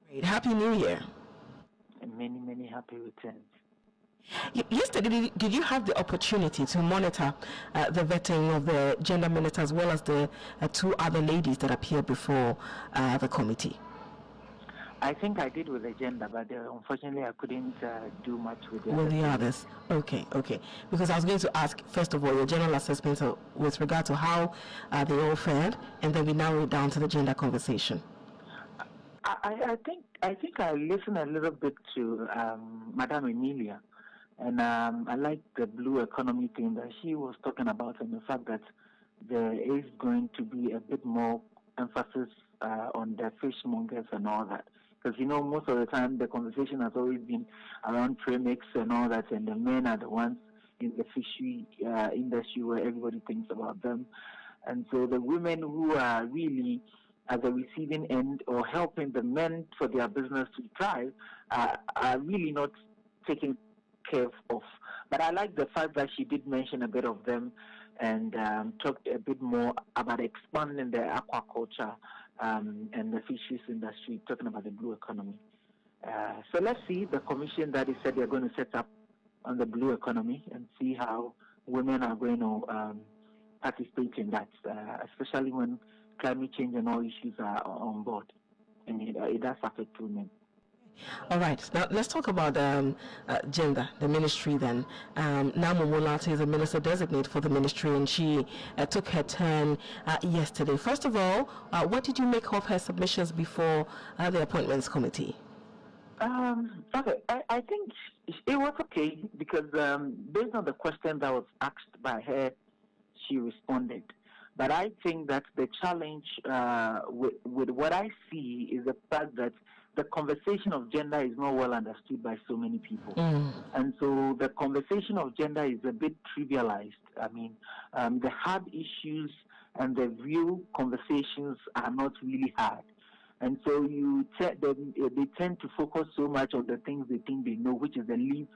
Great. Happy New Year. And many happy returns. Yesterday, did you have the opportunity to monitor the vetting of the gender minister as well as the two other ladies that appeared before the committee? I think I did with the gender, but unfortunately I couldn't do much with the With other the two. others. Okay. Because I was going to ask, first of all, your general assessment with regard to how they all fared, and then we narrow it down to the gender conversation. I think I listened a little bit to Madame Emilia, and I like the blue economy thing that she was talking about, and the fact that there is going to be a bit more emphasis on the fishmongers and all that. Because, most of the time the conversation has always been around premix and all that, and the men are the ones in the fishery industry where everybody thinks about them. And so the women who are really at the receiving end or helping the men for their business to thrive are really not taken care of. But I like the fact that she did mention a bit of them and talked a bit more about expanding the aquaculture and the fisheries industry, talking about the blue economy. So let's see the commission that is said they're going to set up on the blue economy and see how women are going to participate in that, especially when climate change and all issues are on board, and it does affect women. All right, now let's talk about gender, the ministry then. Namu Mulati is a minister designate for the ministry, and she took her turn yesterday. First of all, what did you make of her submissions before the appointments committee? Okay, I think it was okay because based on the question that was asked by her, she responded. But I think that the challenge with what I see is the fact that the conversation of gender is not well understood by so many people. And so the conversation of gender is a bit trivialized. I mean, the hard issues and the real conversations are not really hard. And so they tend to focus so much on the things they think they know, which is the leave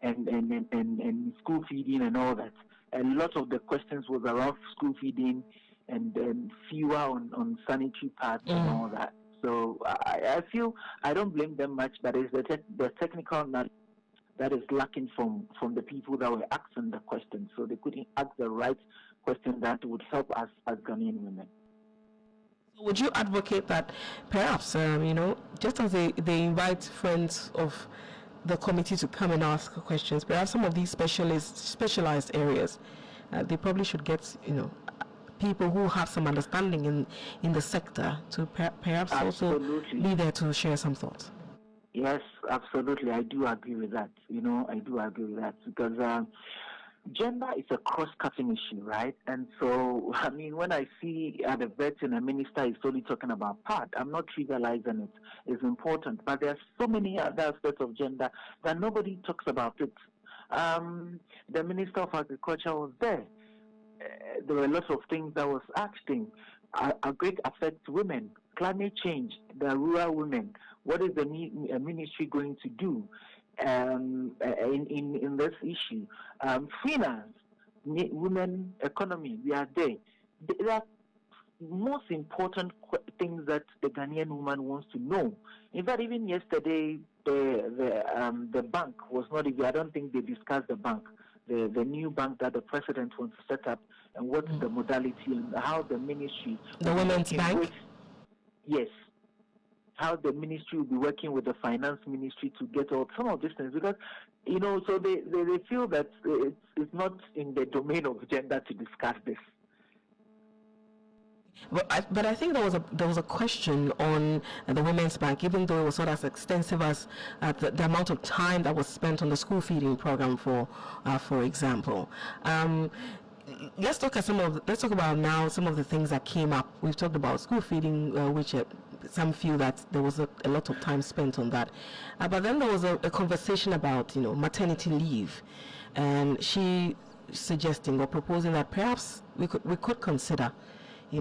and school feeding and all that. A lot of the questions was around school feeding and fewer on sanitary parts and all that. So I feel I don't blame them much, but it's the technical knowledge that is lacking from the people that were asking the questions. So they couldn't ask the right question that would help us as Ghanaian women. Would you advocate that perhaps, just as they invite friends of the committee to come and ask questions, perhaps some of these specialized areas, they probably should get, people who have some understanding in the sector to perhaps Absolutely. Also be there to share some thoughts? Yes, absolutely. I do agree with that. I do agree with that because gender is a cross-cutting issue, right? And so, I mean, when I see at the vet and a minister is only talking about part, I'm not trivializing it. It's important. But there are so many other aspects of gender that nobody talks about it. The Minister of Agriculture was there. There were lots of things that was asked him. A great affect women, climate change, the rural women. What is the ministry going to do in this issue? Finance, women economy, we are there. There are most important things that the Ghanaian woman wants to know. In fact, even yesterday, the bank was not even, I don't think they discussed the bank. The new bank that the president wants to set up and what is the modality and how the ministry... The Women's Bank? Yes. How the ministry will be working with the finance ministry to get all some of these things. Because, so they feel that it's not in the domain of gender to discuss this. But I think there was a question on the Women's Bank, even though it was not as extensive as the amount of time that was spent on the school feeding program, for example. Let's talk about now some of the things that came up. We've talked about school feeding, which some feel that there was a lot of time spent on that. But then there was a conversation about maternity leave, and she suggesting or proposing that perhaps we could consider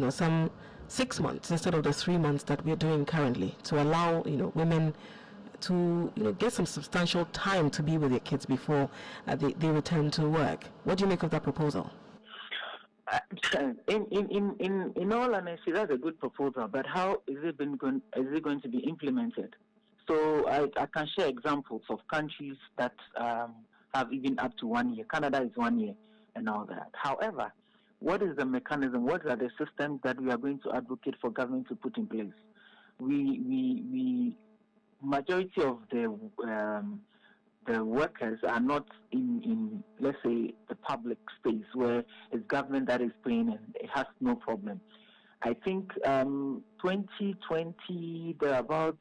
some 6 months instead of the 3 months that we're doing currently, to allow women to get some substantial time to be with their kids before they return to work. What do you make of that proposal? In all honesty, that's a good proposal, but how is it going to be implemented? So I can share examples of countries that have even up to 1 year. Canada is 1 year and all that. However, what is the mechanism? What are the systems that we are going to advocate for government to put in place? We majority of the workers are not in let's say the public space where it's government that is paying and it has no problem. I think 2020, there about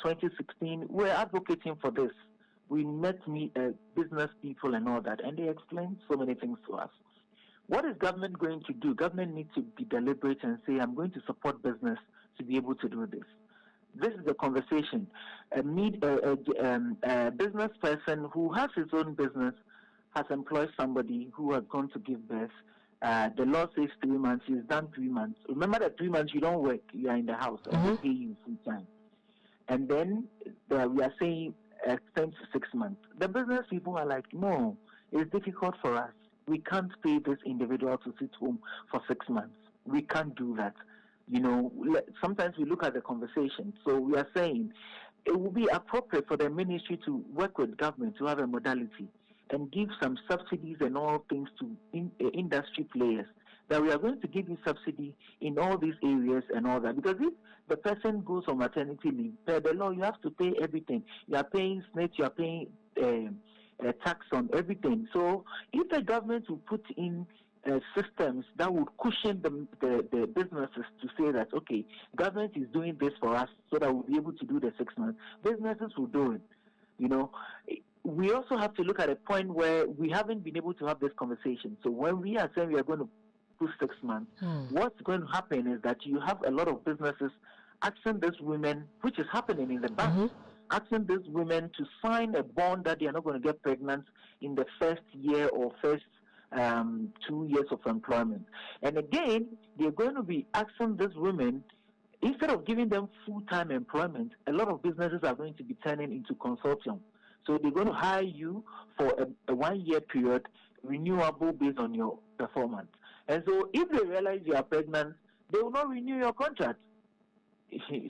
2016, we're advocating for this. We met business people and all that, and they explained so many things to us. What is government going to do? Government needs to be deliberate and say, I'm going to support business to be able to do this. This is the conversation. A business person who has his own business has employed somebody who has gone to give birth. The law says 3 months. He's done 3 months. Remember that 3 months you don't work. You are in the house and they pay you full time. And then we are saying extend to 6 months. The business people are like, no, it's difficult for us. We can't pay this individual to sit home for 6 months. We can't do that. Sometimes we look at the conversation. So we are saying it would be appropriate for the ministry to work with government to have a modality and give some subsidies and all things to industry players, that we are going to give you subsidy in all these areas and all that. Because if the person goes on maternity leave, per the law, you have to pay everything. You are paying SNIT, you are paying tax on everything. So if the government will put in systems that would cushion the businesses to say that, okay, government is doing this for us so that we'll be able to do the 6 months, businesses will do it. We also have to look at a point where we haven't been able to have this conversation. So when we are saying we are going to put 6 months, what's going to happen is that you have a lot of businesses asking these women, which is happening in the bank, asking these women to sign a bond that they are not going to get pregnant in the first year or first 2 years of employment. And again, they're going to be asking these women, instead of giving them full-time employment, a lot of businesses are going to be turning into consortium. So they're going to hire you for a 1 year period, renewable based on your performance. And so if they realize you are pregnant, they will not renew your contract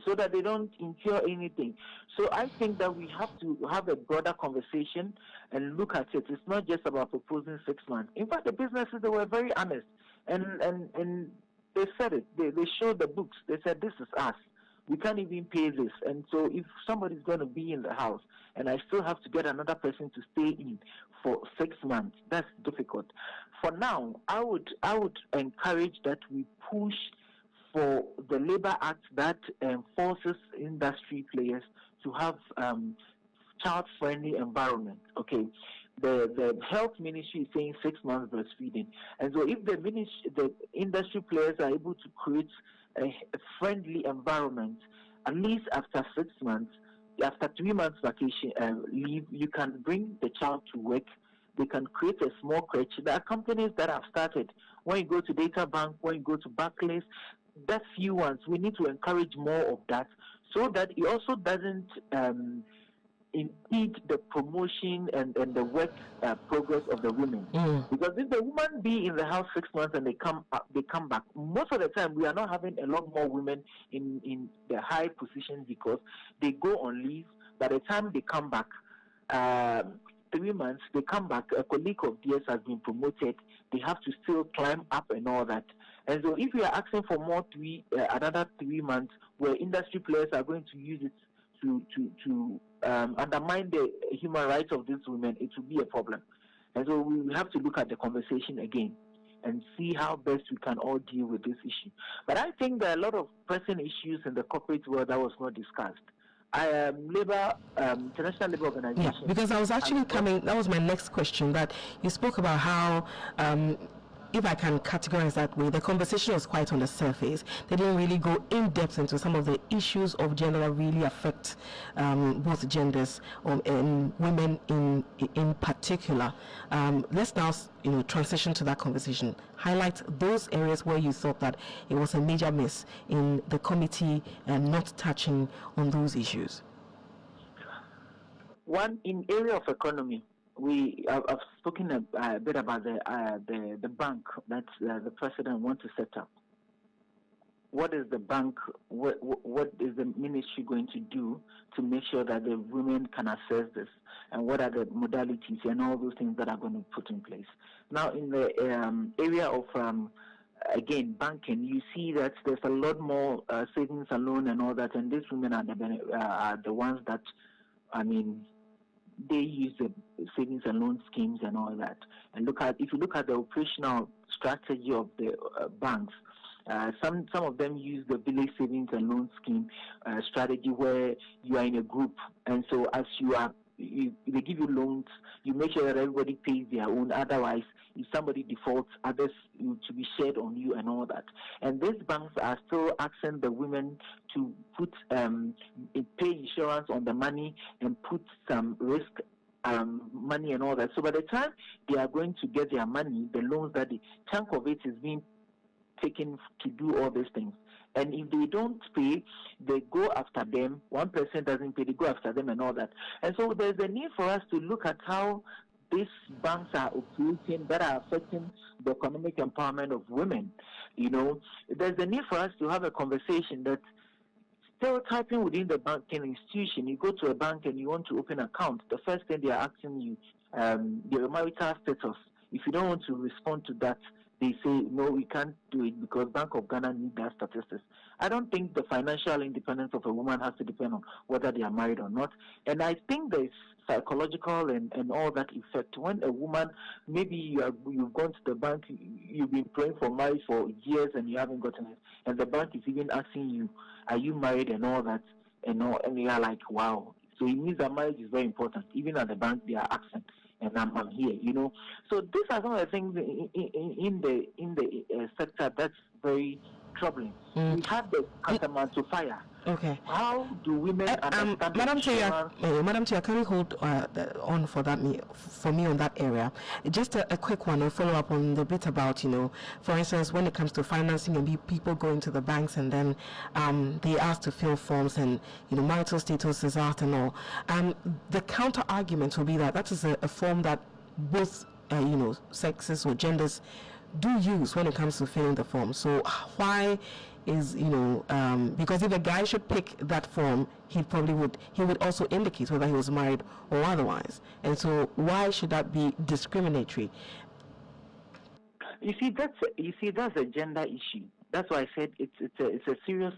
so that they don't incur anything. So I think that we have to have a broader conversation and look at it. It's not just about proposing 6 months. In fact, the businesses, they were very honest. And they said it. They showed the books. They said, this is us. We can't even pay this. And so if somebody's going to be in the house and I still have to get another person to stay in for 6 months, that's difficult. For now, I would encourage that we push for the Labor Act that forces industry players to have child-friendly environment. Okay, the health ministry is saying 6 months breastfeeding, and so if the industry players are able to create a friendly environment, at least after 6 months, after 3 months vacation leave, you can bring the child to work. They can create a small crèche. There are companies that have started. When you go to Data Bank, when you go to Barclays, that few ones, we need to encourage more of that so that it also doesn't impede the promotion and the work progress of the women. Because if the woman be in the house 6 months and they come back, most of the time we are not having a lot more women in the high position because they go on leave. By the time they come back, 3 months, they come back, a colleague of theirs has been promoted, they have to still climb up and all that. And so if we are asking for more another 3 months, where industry players are going to use it to undermine the human rights of these women, it will be a problem. And so we have to look at the conversation again and see how best we can all deal with this issue. But I think there are a lot of pressing issues in the corporate world that was not discussed. International Labour Organization. Yeah, because I was actually that was my next question, that you spoke about how, if I can categorize that way, the conversation was quite on the surface. They didn't really go in depth into some of the issues of gender that really affect both genders, and women in particular. Let's now transition to that conversation. Highlight those areas where you thought that it was a major miss in the committee and not touching on those issues. One, in area of economy, I've spoken a bit about the bank that the president wants to set up. what is the bank, what is the ministry going to do to make sure that the women can access this, and what are the modalities and all those things that are going to put in place. Now, in the area of again banking, you see that there's a lot more savings and loan and all that, and these women are the ones that, I mean, they use the savings and loan schemes and all that. And if you look at the operational strategy of the banks, some of them use the village savings and loan scheme strategy, where you are in a group, and so as they give you loans, you make sure that everybody pays their own. Otherwise, if somebody defaults, others to be shared on you and all that. And these banks are still asking the women to put pay insurance on the money and put some risk money and all that. So by the time they are going to get their money, the loans, that the chunk of it is being taken to do all these things. And if they don't pay, they go after them. One person doesn't pay, they go after them and all that. And so there's a need for us to look at how these banks are operating that are affecting the economic empowerment of women. There's a need for us to have a conversation that stereotyping within the banking institution. You go to a bank and you want to open an account. The first thing they are asking you, your marital status. If you don't want to respond to that, they say, no, we can't do it because Bank of Ghana need that statistics. I don't think the financial independence of a woman has to depend on whether they are married or not. And I think there's psychological and all that effect. When a woman, maybe you've gone to the bank, you've been praying for marriage for years and you haven't gotten it, and the bank is even asking you, are you married and all that, and you are like, wow. So it means that marriage is very important. Even at the bank, they are asking, and I'm here, So these are some of the things in the sector that's very troubling. We have the customer to fire. Okay. How do women understand Madam Chair, Madam Chair, can you hold on for me on that area? Just a quick one, a follow up on the bit about, for instance, when it comes to financing and people going to the banks and then they ask to fill forms and, marital status is asked and all. The counter argument will be that is a form that both, sexes or genders do use when it comes to filling the form. So why is, because if a guy should pick that form, he would also indicate whether he was married or otherwise. And so why should that be discriminatory? You see, that's a gender issue. That's why I said it's a serious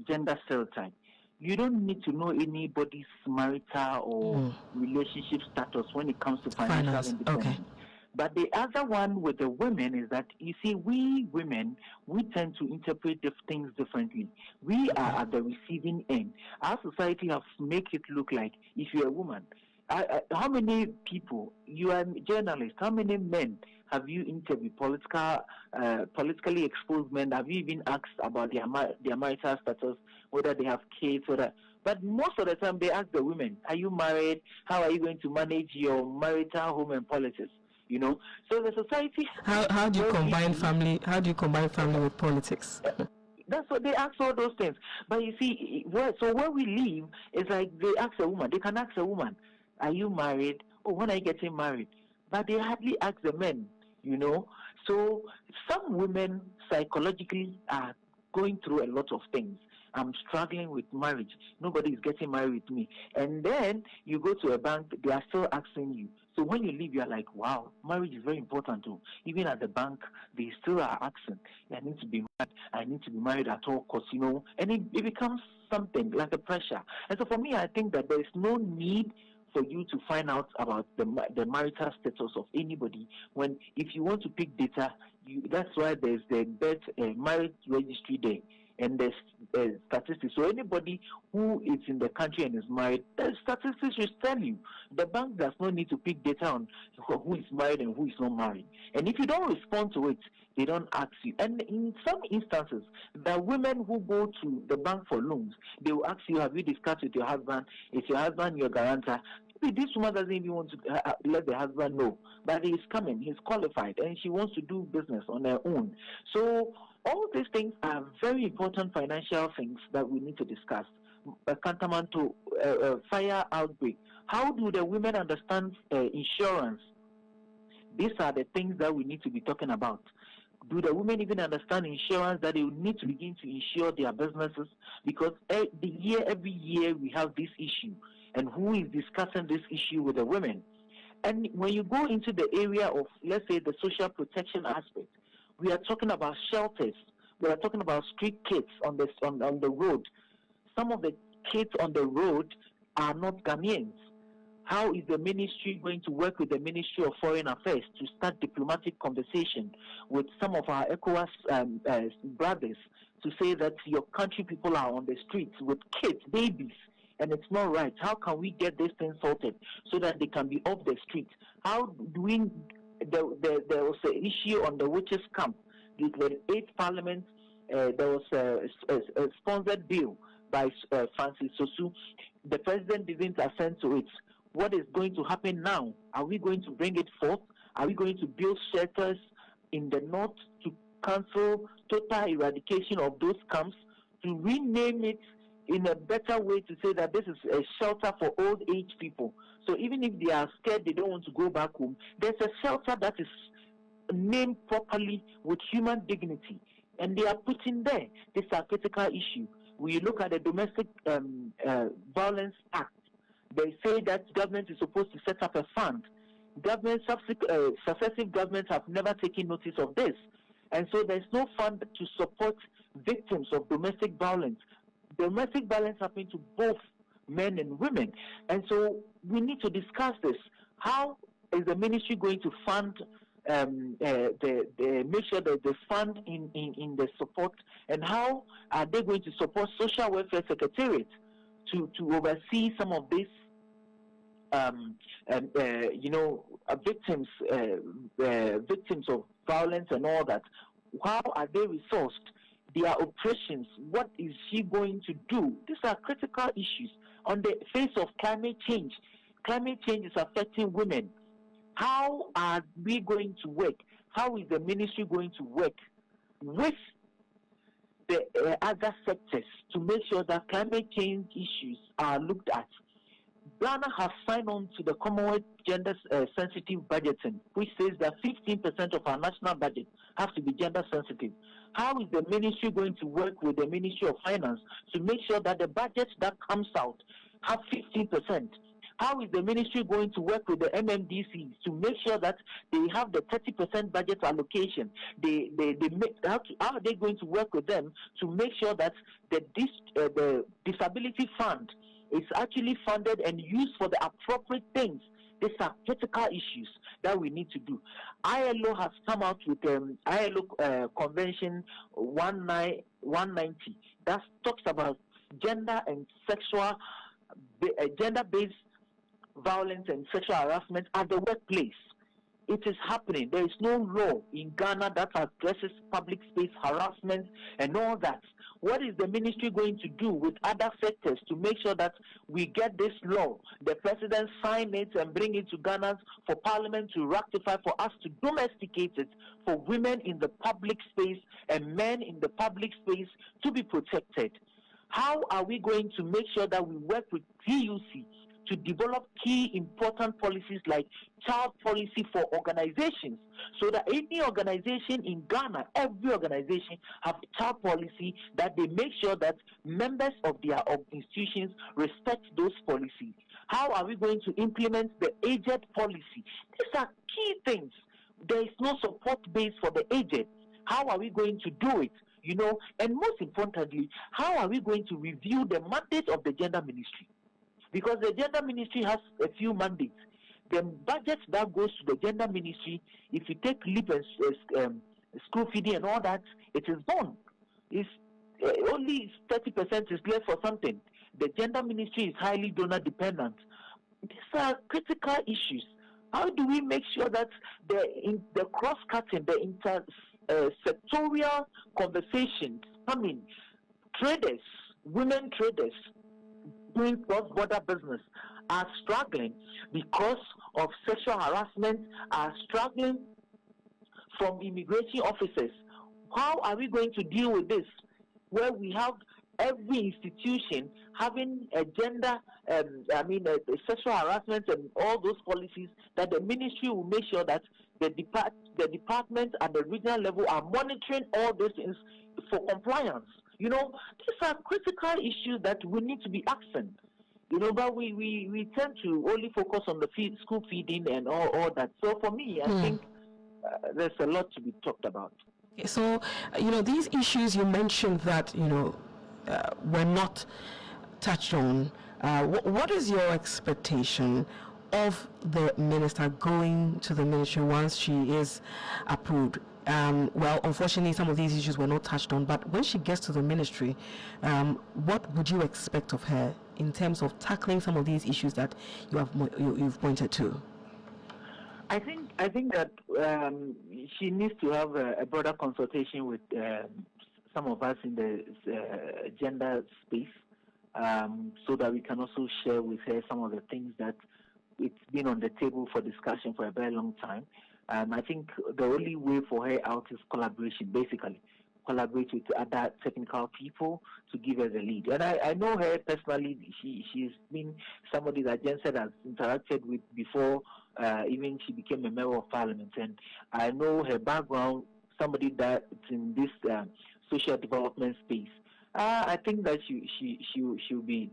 gender stereotype. You don't need to know anybody's marital or relationship status when it comes to financial independence. Okay. But the other one with the women is that, you see, we women, we tend to interpret things differently. We are at the receiving end. Our society has made it look like if you're a woman, how many people, you are a journalist, how many men have you interviewed, politically exposed men? Have you even asked about their marital status, whether they have kids, but most of the time they ask the women, are you married? How are you going to manage your marital home and politics? So the society. How do you combine family? How do you combine family with politics? That's what they ask, all those things. But you see, where we live, it's like they ask a woman. They can ask a woman, "Are you married? Or when are you getting married?" But they hardly ask the men. So some women psychologically are going through a lot of things. I'm struggling with marriage. Nobody is getting married with me. And then you go to a bank, they are still asking you. So when you leave, you're like, wow, marriage is very important too. Even at the bank, they still are asking, I need to be married. I need to be married at all costs, and it becomes something like a pressure. And so for me, I think that there is no need for you to find out about the marital status of anybody. If you want to pick data, that's why there's the marriage registry there. And there's statistics. So anybody who is in the country and is married, the statistics will tell you. The bank does not need to pick data on who is married and who is not married. And if you don't respond to it, they don't ask you. And in some instances, the women who go to the bank for loans, they will ask you, have you discussed with your husband? Is your husband your guarantor? This woman doesn't even want to let the husband know, but he's coming, he's qualified, and she wants to do business on her own. So all these things are very important financial things that we need to discuss. Tantamount to fire outbreak. How do the women understand insurance? These are the things that we need to be talking about. Do the women even understand insurance, that they will need to begin to insure their businesses? Because every year we have this issue, and who is discussing this issue with the women? And when you go into the area of, let's say, the social protection aspect, we are talking about shelters. We are talking about street kids on the road. Some of the kids on the road are not Ghanaians. How is the ministry going to work with the Ministry of Foreign Affairs to start diplomatic conversation with some of our ECOWAS brothers to say that your country people are on the streets with kids, babies, and it's not right? How can we get this thing sorted so that they can be off the street? How do we? There was an issue on the witches' camp. The 8th Parliament, there was a sponsored bill by Francis Sosu. The president didn't assent to it. What is going to happen now? Are we going to bring it forth? Are we going to build shelters in the north to cancel total eradication of those camps, to rename it in a better way, to say that this is a shelter for old age people? So even if they are scared, they don't want to go back home, there's a shelter that is named properly with human dignity, and they are put in there. This is a critical issue. When you look at the Domestic Violence Act, they say that government is supposed to set up a fund. Successive governments have never taken notice of this. And so there's no fund to support victims of domestic violence. Domestic violence happens to both men and women. And so we need to discuss this. How is the ministry going to fund, make sure that they fund in the support, and how are they going to support Social Welfare Secretariat to oversee some of these victims of violence and all that? How are they resourced? Their operations, what is she going to do? These are critical issues. On the face of climate change is affecting women. How are we going to work? How is the ministry going to work with the other sectors to make sure that climate change issues are looked at? Ghana has signed on to the Commonwealth Gender Sensitive Budgeting, which says that 15% of our national budget has to be gender sensitive. How is the ministry going to work with the Ministry of Finance to make sure that the budget that comes out have 15%? How is the ministry going to work with the MMDCs to make sure that they have the 30% budget allocation? How are they going to work with them to make sure that the disability fund is actually funded and used for the appropriate things? These are critical issues that we need to do. ILO has come out with ILO Convention 190 that talks about gender and sexual, gender-based violence and sexual harassment at the workplace. It is happening. There is no law in Ghana that addresses public space harassment and all that. What is the ministry going to do with other sectors to make sure that we get this law? The president sign it and bring it to Ghana for Parliament to ratify, for us to domesticate it for women in the public space and men in the public space to be protected. How are we going to make sure that we work with PUC to develop key important policies like child policy for organizations, so that any organization in Ghana, every organization, have a child policy that they make sure that members of their institutions respect those policies? How are we going to implement the aged policy? These are key things. There is no support base for the aged. How are we going to do it? And most importantly, how are we going to review the mandate of the gender ministry? Because the gender ministry has a few mandates. The budget that goes to the gender ministry, if you take LEAP and school feeding and all that, it is gone. It's only 30% is left for something. The gender ministry is highly donor dependent. These are critical issues. How do we make sure that the cross-cutting, the sectorial conversations, traders, women traders doing cross-border business are struggling because of sexual harassment, are struggling from immigration officers? How are we going to deal with this, where we have every institution having a gender, sexual harassment and all those policies, that the ministry will make sure that the department at the regional level are monitoring all these things for compliance. These are critical issues that we need to be asking. But we tend to only focus on the school feeding and all that. So for me, I think there's a lot to be talked about. Okay, so, these issues you mentioned that, were not touched on. What is your expectation of the minister going to the ministry once she is approved? Well, unfortunately, some of these issues were not touched on, but when she gets to the ministry, what would you expect of her in terms of tackling some of these issues that you've pointed to? I think that she needs to have a broader consultation with some of us in the gender space, so that we can also share with her some of the things that it's been on the table for discussion for a very long time. I think the only way for her out is collaboration, basically. Collaborate with other technical people to give her the lead. And I know her personally. She's been somebody that Jen said has interacted with before, even she became a member of parliament. And I know her background, somebody that's in this social development space. I think that she'll be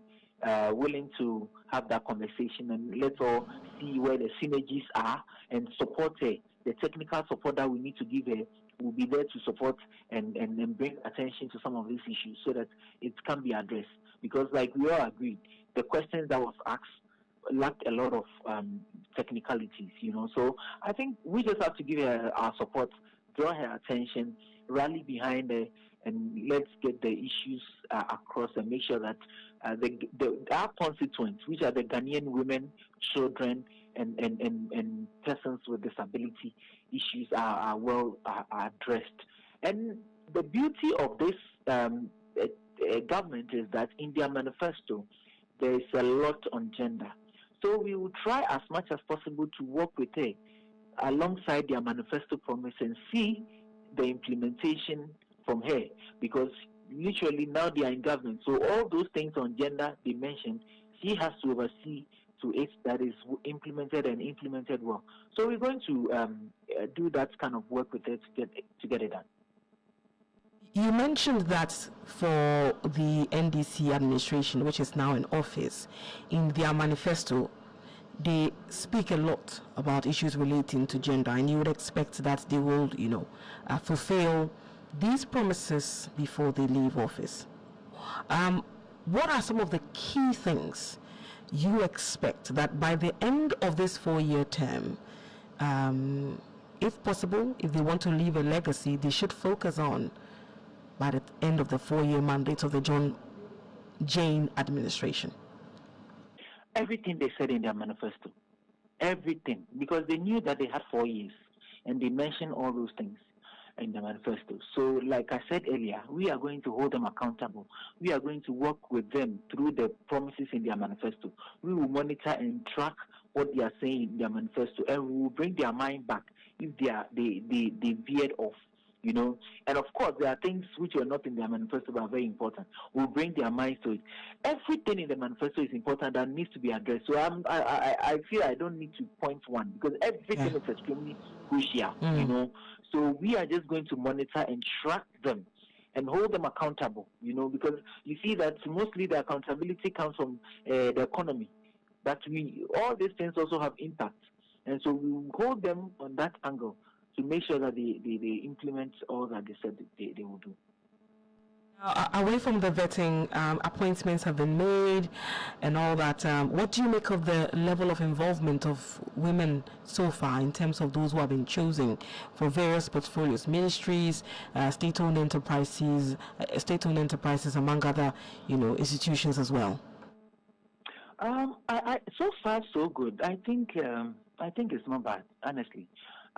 willing to have that conversation, and let's all see where the synergies are and support her. The technical support that we need to give her will be there to support and bring attention to some of these issues so that it can be addressed. Because like we all agreed, the questions that was asked lacked a lot of technicalities, So I think we just have to give her our support, draw her attention, rally behind her, and let's get the issues across and make sure that our constituents, which are the Ghanaian women, children, and persons with disability issues are well addressed. And the beauty of this government is that in their manifesto, there is a lot on gender. So we will try as much as possible to work with her alongside their manifesto promise and see the implementation from her, because literally now they are in government. So all those things on gender they mentioned, she has to oversee to it that is implemented and implemented well. So we're going to do that kind of work with her to get it done. You mentioned that for the NDC administration, which is now in office, in their manifesto, they speak a lot about issues relating to gender, and you would expect that they will, fulfill these promises before they leave office. What are some of the key things you expect that by the end of this 4-year term, if possible, if they want to leave a legacy, they should focus on by the end of the 4-year mandate of the John Jane administration? Everything they said in their manifesto. Everything. Because they knew that they had 4 years. And they mentioned all those things in the manifesto. So, like I said earlier, we are going to hold them accountable. We are going to work with them through the promises in their manifesto. We will monitor and track what they are saying in their manifesto, and we will bring their mind back if they veered off. And of course, there are things which were not in their manifesto but are very important. We'll bring their minds to it. Everything in the manifesto is important and needs to be addressed. So I feel I don't need to point one, because everything is extremely crucial, So we are just going to monitor and track them and hold them accountable, because you see that mostly the accountability comes from the economy. But all these things also have impact. And so we will hold them on that angle to make sure that they implement all that they said they will do. Away from the vetting, appointments have been made and all that. What do you make of the level of involvement of women so far in terms of those who have been chosen for various portfolios, ministries, state-owned enterprises, among other, institutions as well? I so far so good. I think it's not bad, honestly.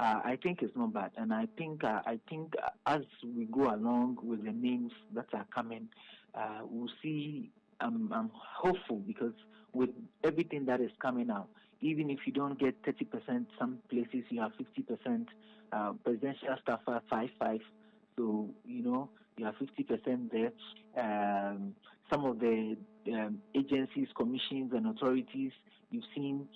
I think it's not bad, and I think as we go along with the names that are coming, we'll see. I'm hopeful, because with everything that is coming out, even if you don't get 30%, some places you have 50%. Presidential staff are 5-5. So You have 50% there. Some of the agencies, commissions, and authorities, you've seen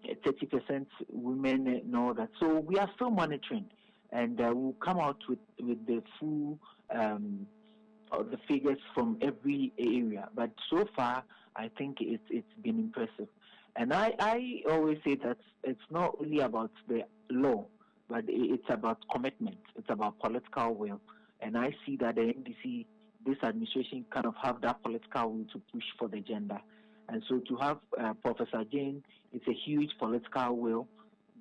30% women and all that. So we are still monitoring, and we'll come out with the full the figures from every area. But so far, I think it's been impressive. And I always say that it's not only about the law, but it's about commitment. It's about political will. And I see that the NDC, this administration, kind of have that political will to push for the gender. And so to have Professor Jane, it's a huge political will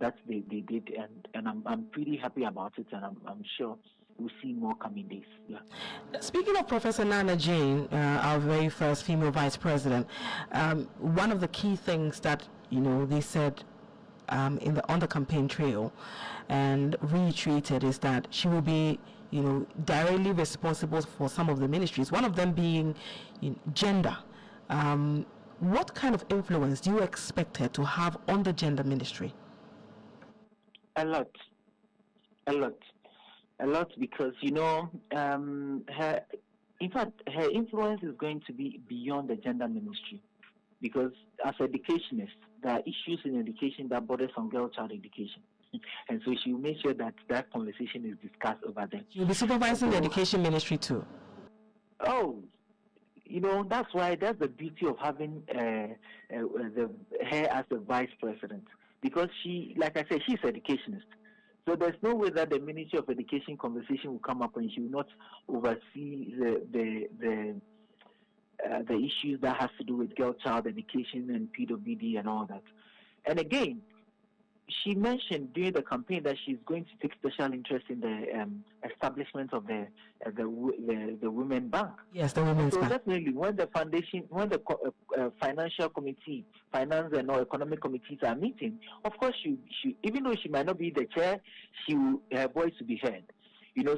that they did, and I'm pretty happy about it, and I'm sure we'll see more coming days. Yeah. Speaking of Professor Nana Jane, our very first female vice president, one of the key things that they said on the campaign trail and reiterated is that she will be directly responsible for some of the ministries. One of them being gender. What kind of influence do you expect her to have on the gender ministry? A lot, because her, in fact, her influence is going to be beyond the gender ministry, because as educationists, there are issues in education that borders on girl-child education, and so she will make sure that that conversation is discussed over there. You'll be supervising the education ministry too. Oh, that's the beauty of having her as the vice president, because she, like I said, she's an educationist. So there's no way that the Ministry of Education conversation will come up and she will not oversee the issues that has to do with girl-child education and PWD and all that. And again, she mentioned during the campaign that she's going to take special interest in the establishment of the Women Bank. Yes, the Women's Bank. So definitely, when the financial committee, finance and all economic committees are meeting, of course, she even though she might not be the chair, her voice will be heard.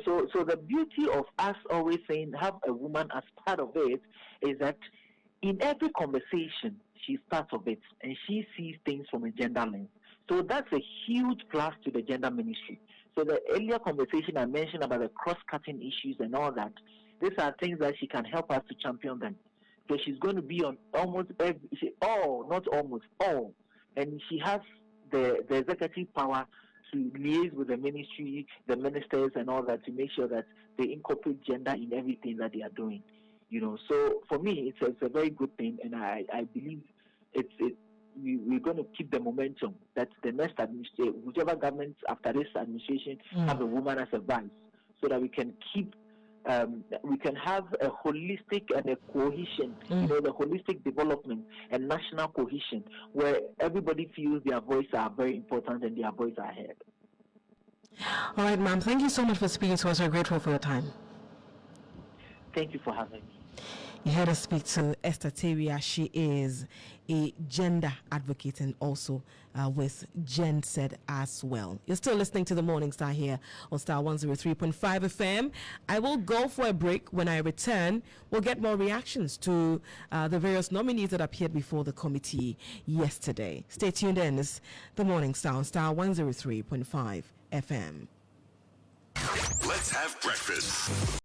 So the beauty of us always saying have a woman as part of it is that in every conversation she's part of it and she sees things from a gender lens. So that's a huge plus to the gender ministry. So the earlier conversation I mentioned about the cross-cutting issues and all that, these are things that she can help us to champion them. So she's going to be on almost not almost all. And she has the executive power to liaise with the ministry, the ministers and all that to make sure that they incorporate gender in everything that they are doing. So for me, it's a very good thing, and I believe we're going to keep the momentum that the next administration, whichever government after this administration, have a woman as a vice, so that we can keep, we can have a holistic and a cohesion, the holistic development and national cohesion, where everybody feels their voices are very important and their voices are heard. All right, ma'am. Thank you so much for speaking to us. We're grateful for your time. Thank you for having me. You heard us speak to Esther Teria. She is a gender advocate and also with Gen Said as well. You're still listening to the Morning Star here on Star 103.5 FM. I will go for a break. When I return, we'll get more reactions to the various nominees that appeared before the committee yesterday. Stay tuned in. It's the Morning Star on Star 103.5 FM. Let's have breakfast.